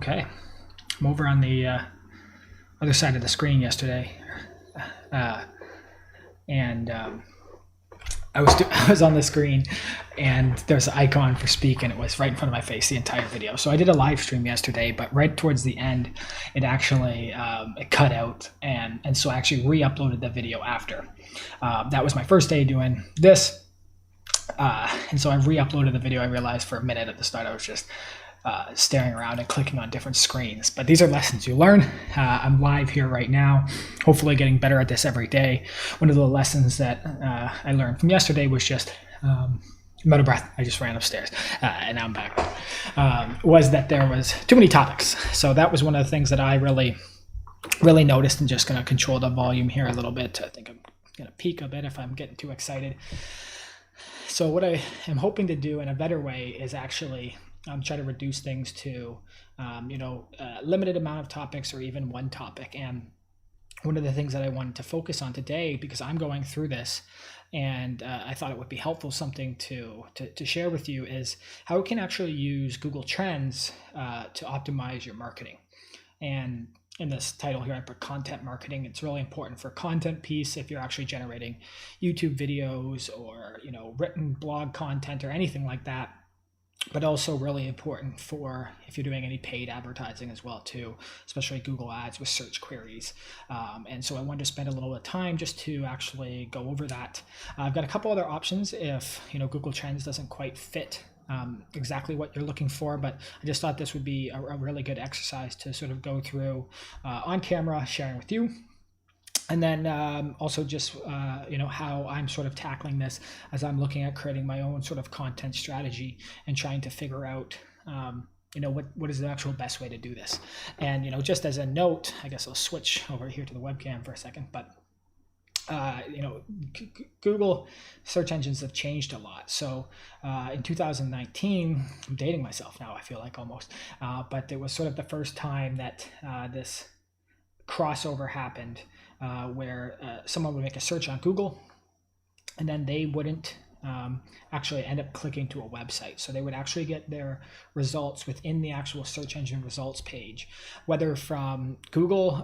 Okay, I'm over on the other side of the screen yesterday, and I was on the screen, and there's an icon for speak, and it was right in front of my face the entire video. So I did a live stream yesterday, but right towards the end, it actually it cut out, and so I actually re-uploaded the video after. That was my first day doing this, and so I re-uploaded the video. I realized for a minute at the start I was just staring around and clicking on different screens. But these are lessons you learn. I'm live here right now, hopefully getting better at this every day. One of the lessons that I learned from yesterday was just, I'm out of breath. I just ran upstairs and now I'm back. Was that there was too many topics. So that was one of the things that I really noticed, and just going to control the volume here a little bit. I think I'm going to peak a bit if I'm getting too excited. So what I am hoping to do in a better way is actually try to reduce things to, limited amount of topics or even one topic. And one of the things that I wanted to focus on today, because I'm going through this, and I thought it would be helpful, something to share with you, is how we can actually use Google Trends to optimize your marketing. And in this title here, I put content marketing. It's really important for content piece if you're actually generating YouTube videos or, written blog content or anything like that. But also really important for if you're doing any paid advertising as well too, especially Google Ads with search queries. And so I wanted to spend a little bit of time just to actually go over that. I've got a couple other options if Google Trends doesn't quite fit exactly what you're looking for, but I just thought this would be a really good exercise to sort of go through on camera, sharing with you. And then also just, how I'm sort of tackling this as I'm looking at creating my own sort of content strategy and trying to figure out, what is the actual best way to do this. And, just as a note, I guess I'll switch over here to the webcam for a second, but, Google search engines have changed a lot. So in 2019, I'm dating myself now, I feel like almost, but it was sort of the first time that this crossover happened where someone would make a search on Google and then they wouldn't actually end up clicking to a website. So they would actually get their results within the actual search engine results page, whether from Google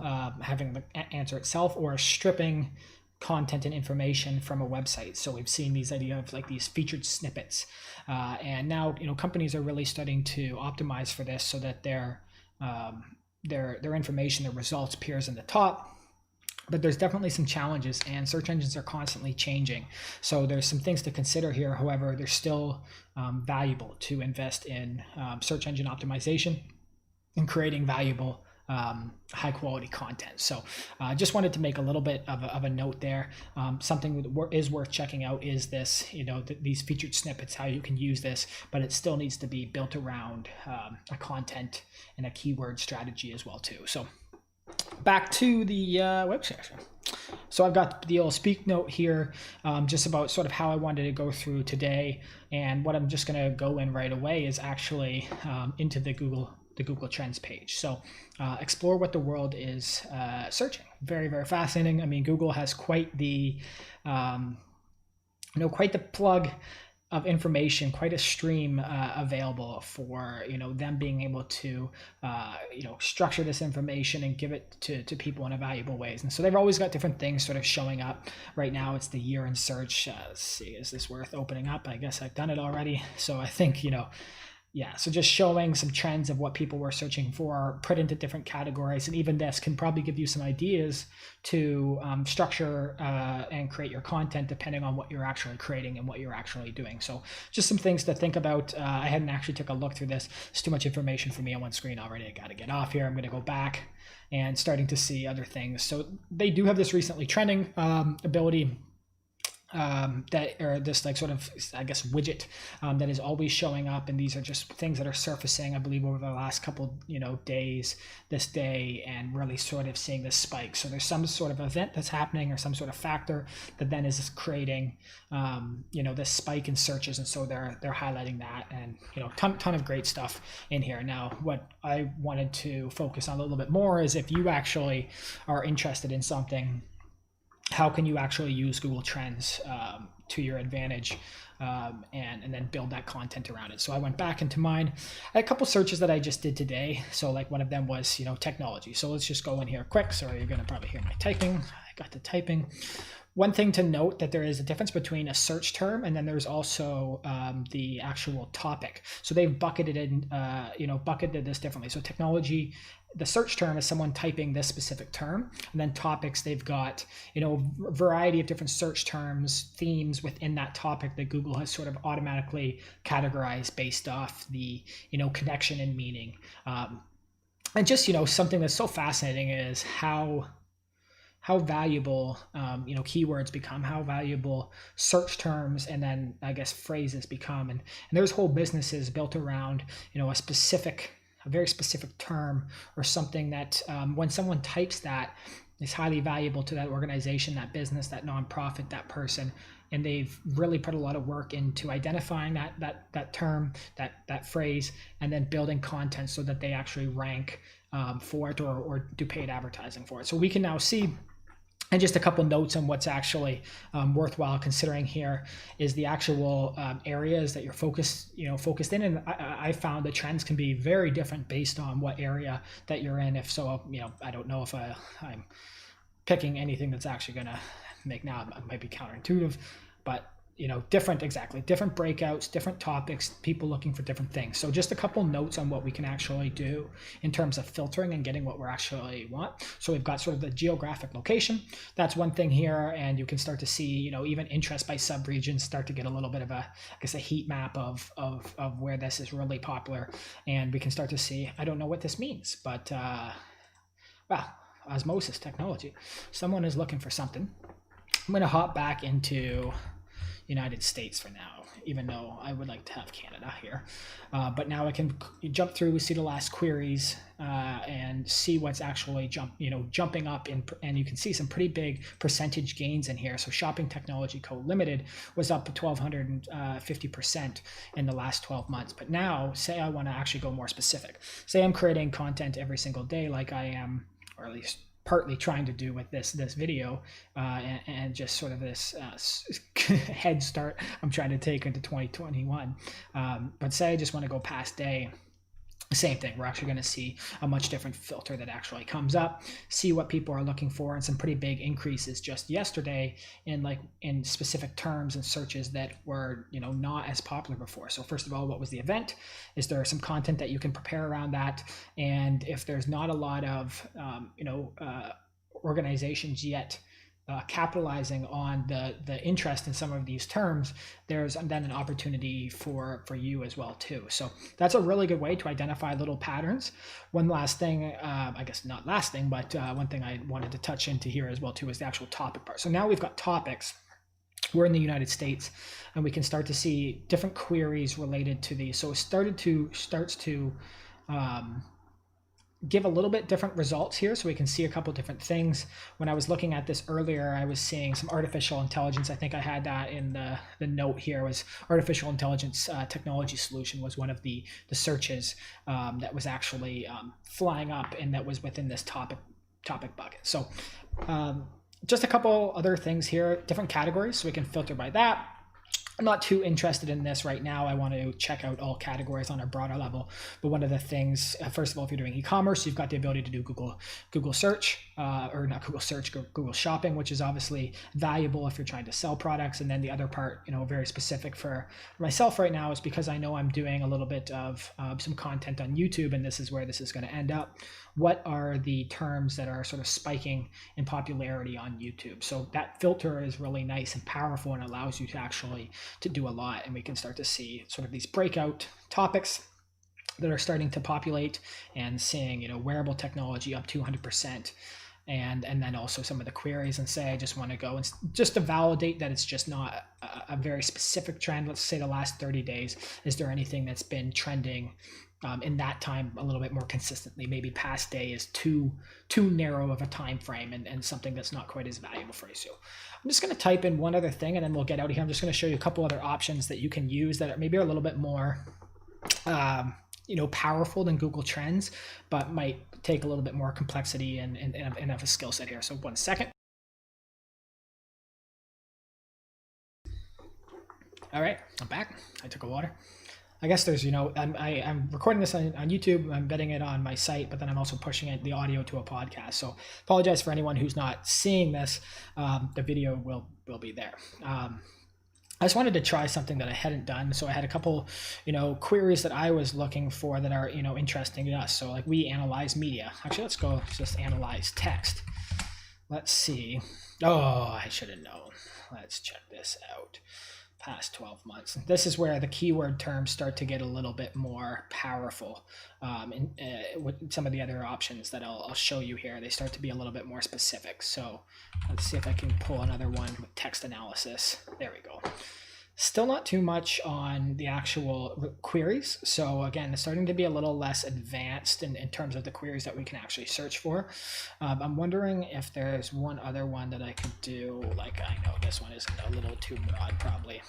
having the answer itself or stripping content and information from a website. So we've seen these idea of like these featured snippets, and now companies are really starting to optimize for this so that their information, their results appears in the top. But there's definitely some challenges, and search engines are constantly changing. So there's some things to consider here. However, they're still valuable to invest in search engine optimization and creating valuable high quality content. So I just wanted to make a little bit of a note there. Something that is worth checking out is this, these featured snippets, how you can use this, but it still needs to be built around a content and a keyword strategy as well too. So back to the web section. So I've got the old speak note here, just about sort of how I wanted to go through today. And what I'm just going to go in right away is actually into the Google Trends page. So explore what the world is searching. Very, very fascinating. I mean, Google has quite the plug of information, quite a stream available for them being able to structure this information and give it to people in a valuable ways. And so they've always got different things sort of showing up. Right now it's the year in search. Let's see, is this worth opening up? I guess I've done it already. So I think so just showing some trends of what people were searching for, put into different categories, and even this can probably give you some ideas to structure and create your content depending on what you're actually creating and what you're actually doing. So just some things to think about. I hadn't actually took a look through this. It's too much information for me on one screen already. I got to get off here. I'm going to go back and starting to see other things. So they do have this recently trending ability. This like sort of, I guess, widget that is always showing up, and these are just things that are surfacing, I believe, over the last couple days, this day, and really sort of seeing this spike. So there's some sort of event that's happening or some sort of factor that then is creating this spike in searches, and so they're highlighting that, and ton of great stuff in here. Now what I wanted to focus on a little bit more is if you actually are interested in something, how can you actually use Google Trends to your advantage and then build that content around it. So I went back into mine. I had a couple searches that I just did today. So like one of them was, technology. So let's just go in here quick. Sorry, you're going to probably hear my typing. I got the typing. One thing to note that there is a difference between a search term and then there's also the actual topic. So they've bucketed this differently. So technology, the search term is someone typing this specific term, and then topics, they've got, a variety of different search terms, themes within that topic that Google has sort of automatically categorized based off the, connection and meaning. And just, something that's so fascinating is how valuable keywords become, how valuable search terms and then I guess phrases become, and there's whole businesses built around a very specific term or something that when someone types that is highly valuable to that organization, that business, that nonprofit, that person, and they've really put a lot of work into identifying that term, that phrase, and then building content so that they actually rank for it or do paid advertising for it. So we can now see. And just a couple notes on what's actually worthwhile considering here is the actual areas that you're focused in. And I found the trends can be very different based on what area that you're in. If so, I don't know if I'm picking anything that's actually going to make, now it might be counterintuitive, but different breakouts, different topics, people looking for different things. So just a couple notes on what we can actually do in terms of filtering and getting what we actually want. So we've got sort of the geographic location. That's one thing here. And you can start to see, even interest by sub-regions start to get a little bit of a heat map of where this is really popular. And we can start to see, I don't know what this means, but osmosis technology. Someone is looking for something. I'm going to hop back into United States for now, even though I would like to have Canada here. But now I can jump through, see the last queries, and see what's actually jumping up and you can see some pretty big percentage gains in here. So Shopping Technology Co. Limited was up 1,250% in the last 12 months. But now, say I want to actually go more specific. Say I'm creating content every single day like I am, or at least partly trying to do with this video, and just sort of this head start I'm trying to take into 2021. But say I just want to go past day, same thing. We're actually going to see a much different filter that actually comes up, see what people are looking for, and some pretty big increases just yesterday in specific terms and searches that were not as popular before. So first of all, what was the event? Is there some content that you can prepare around that? And if there's not a lot of organizations yet capitalizing on the interest in some of these terms, there's then an opportunity for you as well too. So that's a really good way to identify little patterns. One last thing, I guess not last thing, but one thing I wanted to touch into here as well too is the actual topic part. So now we've got topics. We're in the United States, and we can start to see different queries related to these. So it starts to give a little bit different results here, so we can see a couple different things. When I was looking at this earlier, I was seeing some artificial intelligence. I think I had that in the note here, was artificial intelligence technology solution was one of the searches that was actually flying up, and that was within this topic bucket. So just a couple other things here, different categories, so we can filter by that. I'm not too interested in this right now. I want to check out all categories on a broader level. But one of the things, first of all, if you're doing e-commerce, you've got the ability to do Google search, or not Google search, Google shopping, which is obviously valuable if you're trying to sell products. And then the other part, very specific for myself right now, is because I know I'm doing a little bit of some content on YouTube, and this is where this is going to end up. What are the terms that are sort of spiking in popularity on YouTube? So that filter is really nice and powerful and allows you to actually to do a lot. And we can start to see sort of these breakout topics that are starting to populate, and seeing, wearable technology up 200%. And then also some of the queries, and say I just want to go and just to validate that it's just not a very specific trend. Let's say the last 30 days, is there anything that's been trending in that time a little bit more consistently? Maybe past day is too narrow of a time frame, and something that's not quite as valuable for you. So I'm just going to type in one other thing, and then we'll get out of here. I'm just going to show you a couple other options that you can use that maybe are a little bit more powerful than Google Trends, but might take a little bit more complexity and have a skill set here. So 1 second. All right, I'm back. I took a water. I guess there's, I'm recording this on YouTube. I'm embedding it on my site, but then I'm also pushing the audio to a podcast. So apologize for anyone who's not seeing this. The video will be there. I just wanted to try something that I hadn't done. So I had a couple, queries that I was looking for that are, interesting to us. So like we analyze media. Actually, let's go just analyze text. Let's see. Oh, I should have known. Let's check this out. Past 12 months. This is where the keyword terms start to get a little bit more powerful. With some of the other options that I'll show you here, they start to be a little bit more specific. So let's see if I can pull another one with text analysis. There we go. Still not too much on the actual queries. So again, it's starting to be a little less advanced in terms of the queries that we can actually search for. I'm wondering if there's one other one that I could do. Like, I know this one is a little too broad probably.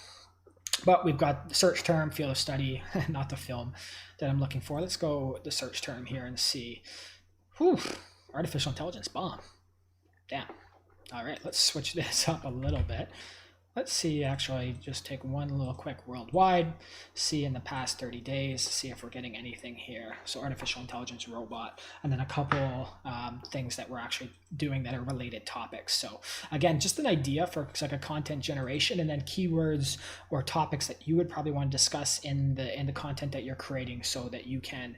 But we've got the search term, field of study, not the film that I'm looking for. Let's go the search term here and see. Whew, artificial intelligence bomb. Damn. All right, let's switch this up a little bit. Let's see, actually, just take one little quick worldwide, see in the past 30 days, see if we're getting anything here. So artificial intelligence robot, and then a couple things that we're actually doing that are related topics. So again, just an idea for like a content generation, and then keywords or topics that you would probably want to discuss in the content that you're creating, so that you can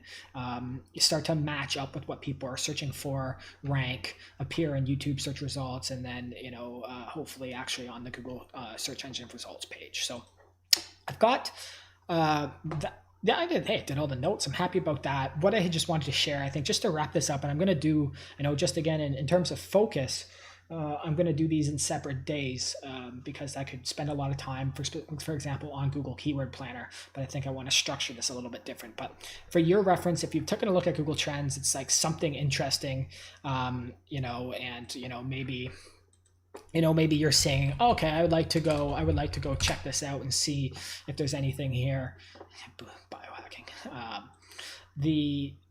start to match up with what people are searching for, rank, appear in YouTube search results, and then hopefully actually on the Google search engine results page. So I've got I did all the notes. I'm happy about that. What I just wanted to share, I think, just to wrap this up, and I'm going to do, just again in terms of focus, I'm going to do these in separate days because I could spend a lot of time, for example, on Google Keyword Planner, but I think I want to structure this a little bit different. But for your reference, if you've taken a look at Google Trends, it's like something interesting, maybe you're saying, okay, I would like to go check this out and see if there's anything here. Biohacking.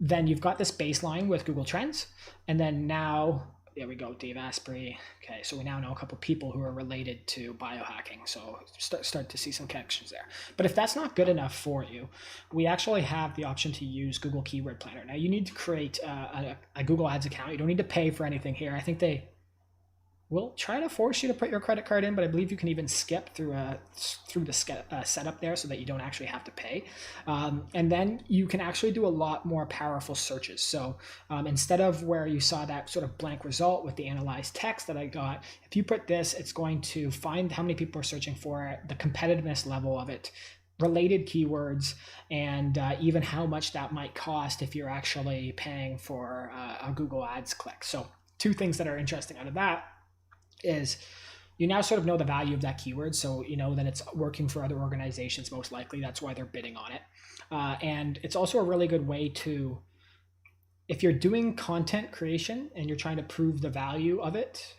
Then you've got this baseline with Google Trends, and then now, there we go, Dave Asprey. Okay, so we now know a couple people who are related to biohacking, so start to see some connections there. But if that's not good enough for you, we actually have the option to use Google Keyword Planner. Now you need to create a Google Ads account. You don't need to pay for anything here. I think they will try to force you to put your credit card in, but I believe you can even skip through the setup there, so that you don't actually have to pay. And then you can actually do a lot more powerful searches. So instead of where you saw that sort of blank result with the analyzed text that I got, if you put this, it's going to find how many people are searching for it, the competitiveness level of it, related keywords, and even how much that might cost if you're actually paying for a Google Ads click. So two things that are interesting out of that is you now sort of know the value of that keyword, so you know that it's working for other organizations, most likely. That's why they're bidding on it. And it's also a really good way to, if you're doing content creation and you're trying to prove the value of it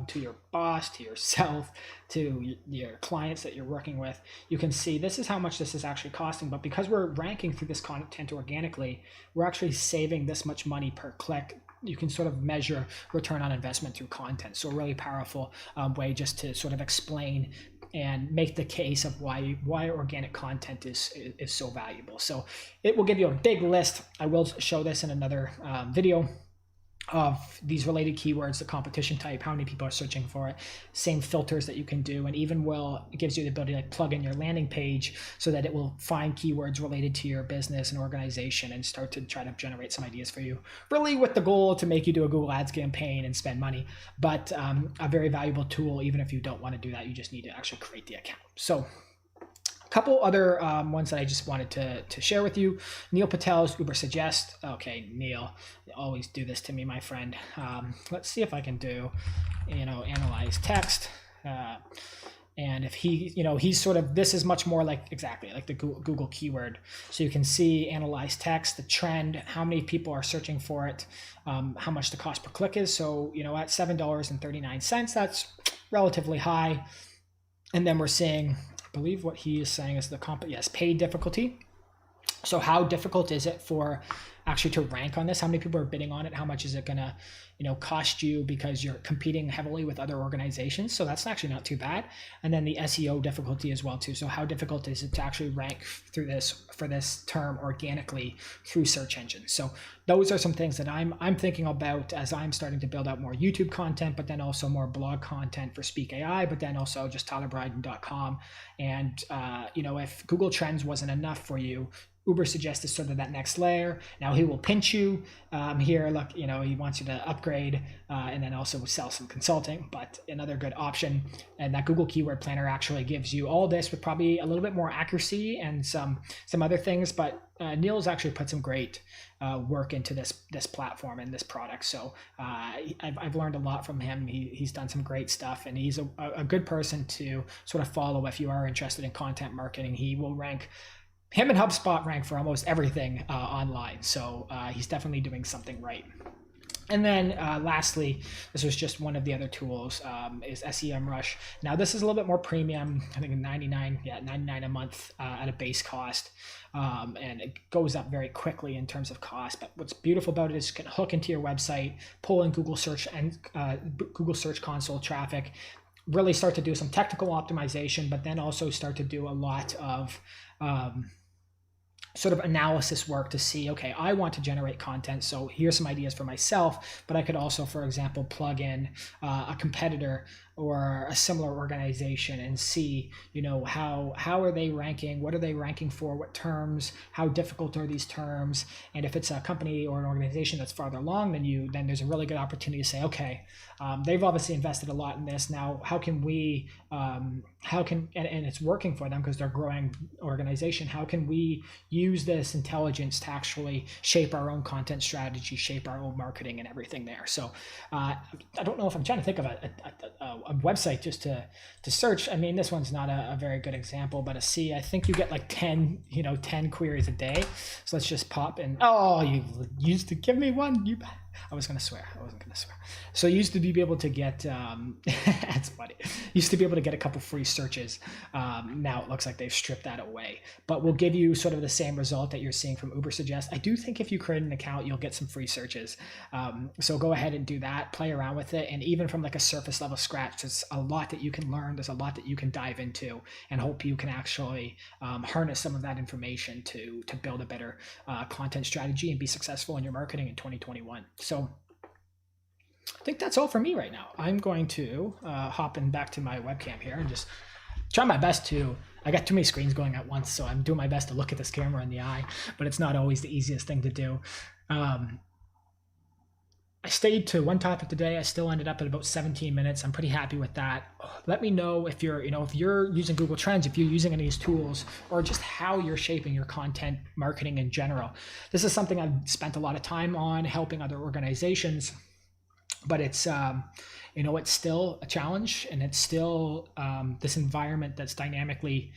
to your boss, to yourself, to your clients that you're working with, you can see this is how much this is actually costing. But because we're ranking through this content organically, we're actually saving this much money per click. You can sort of measure return on investment through content. So a really powerful way just to sort of explain and make the case of why organic content is so valuable. So it will give you a big list. I will show this in another video of these related keywords, the competition type, how many people are searching for it, same filters that you can do, and even it gives you the ability to like plug in your landing page so that it will find keywords related to your business and organization and start to try to generate some ideas for you, really with the goal to make you do a Google Ads campaign and spend money. But a very valuable tool, even if you don't want to do that, you just need to actually create the account. So couple other ones that I just wanted to share with you. Neil Patel's Uber Suggest. Okay, Neil, you always do this to me, my friend. Let's see if I can do, analyze text. And if he's sort of, this is much more like exactly like the Google keyword. So you can see analyze text, the trend, how many people are searching for it, how much the cost per click is. So, at $7.39, that's relatively high. And then we're seeing, I believe what he is saying is paid difficulty. So how difficult is it for actually to rank on this? How many people are bidding on it? How much is it gonna, cost you because you're competing heavily with other organizations? So that's actually not too bad. And then the SEO difficulty as well too. So how difficult is it to actually rank through this for this term organically through search engines? So those are some things that I'm thinking about as I'm starting to build out more YouTube content, but then also more blog content for Speak AI, but then also just tylerbryden.com. And if Google Trends wasn't enough for you, Uber suggests is sort of that next layer. Now he will pinch you here. Look, he wants you to upgrade and then also sell some consulting, but another good option. And that Google Keyword Planner actually gives you all this with probably a little bit more accuracy and some other things. But Neil's actually put some great work into this platform and this product. So I've learned a lot from him. He's done some great stuff, and he's a good person to sort of follow if you are interested in content marketing. He will rank. Him and HubSpot rank for almost everything online. So he's definitely doing something right. And then lastly, this was just one of the other tools, is Sem Rush. Now this is a little bit more premium. I think $99 a month at a base cost. And it goes up very quickly in terms of cost. But what's beautiful about it is you can hook into your website, pull in Google Search and Google Search Console traffic, really start to do some technical optimization, but then also start to do a lot of sort of analysis work to see, okay, I want to generate content, so here's some ideas for myself, but I could also, for example, plug in a competitor or a similar organization and see, how are they ranking, what are they ranking for, what terms, how difficult are these terms, and if it's a company or an organization that's farther along than you, then there's a really good opportunity to say, okay, they've obviously invested a lot in this. Now, how can we, and it's working for them because they're a growing organization, how can we use this intelligence to actually shape our own content strategy, shape our own marketing and everything there. So I don't know if I'm trying to think of a website just to search. I mean, this one's not a very good example, but I think you get like 10 queries a day. So let's just pop in. Oh, you used to give me one. I was going to swear. I wasn't going to swear. So you used to be able to get, that's funny. Used to be able to get a couple free searches. Now it looks like they've stripped that away, but we'll give you sort of the same result that you're seeing from Uber Suggest. I do think if you create an account, you'll get some free searches. So go ahead and do that, play around with it. And even from like a surface level scratch, there's a lot that you can learn. There's a lot that you can dive into, and hope you can actually harness some of that information to build a better content strategy and be successful in your marketing in 2021. So I think that's all for me right now. I'm going to hop in back to my webcam here and just try my best to, I got too many screens going at once, so I'm doing my best to look at this camera in the eye, but it's not always the easiest thing to do. I stayed to one topic today. I still ended up at about 17 minutes. I'm pretty happy with that. Let me know if you're, if you're using Google Trends, if you're using any of these tools, or just how you're shaping your content marketing in general. This is something I've spent a lot of time on, helping other organizations, but it's, it's still a challenge, and it's still this environment that's dynamically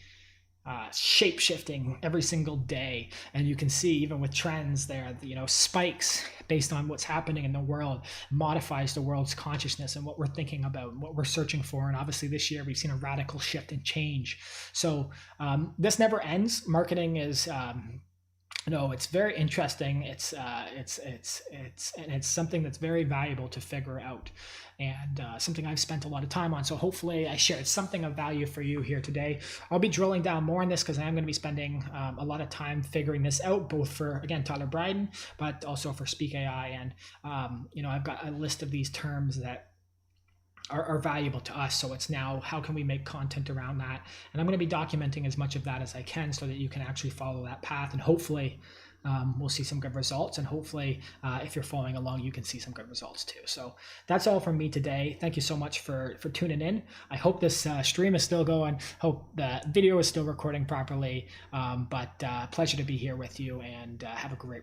shape-shifting every single day. And you can see even with trends there, spikes based on what's happening in the world modifies the world's consciousness and what we're thinking about and what we're searching for. And obviously this year we've seen a radical shift and change. So this never ends. Marketing is it's very interesting. It's something that's very valuable to figure out, and something I've spent a lot of time on. So hopefully I shared something of value for you here today. I'll be drilling down more on this because I am going to be spending a lot of time figuring this out, both for, again, Tyler Bryden, but also for Speak AI. And I've got a list of these terms that are valuable to us. So it's now, how can we make content around that? And I'm going to be documenting as much of that as I can so that you can actually follow that path. And hopefully we'll see some good results. And hopefully if you're following along, you can see some good results too. So that's all from me today. Thank you so much for tuning in. I hope this stream is still going. Hope the video is still recording properly. But pleasure to be here with you, and have a great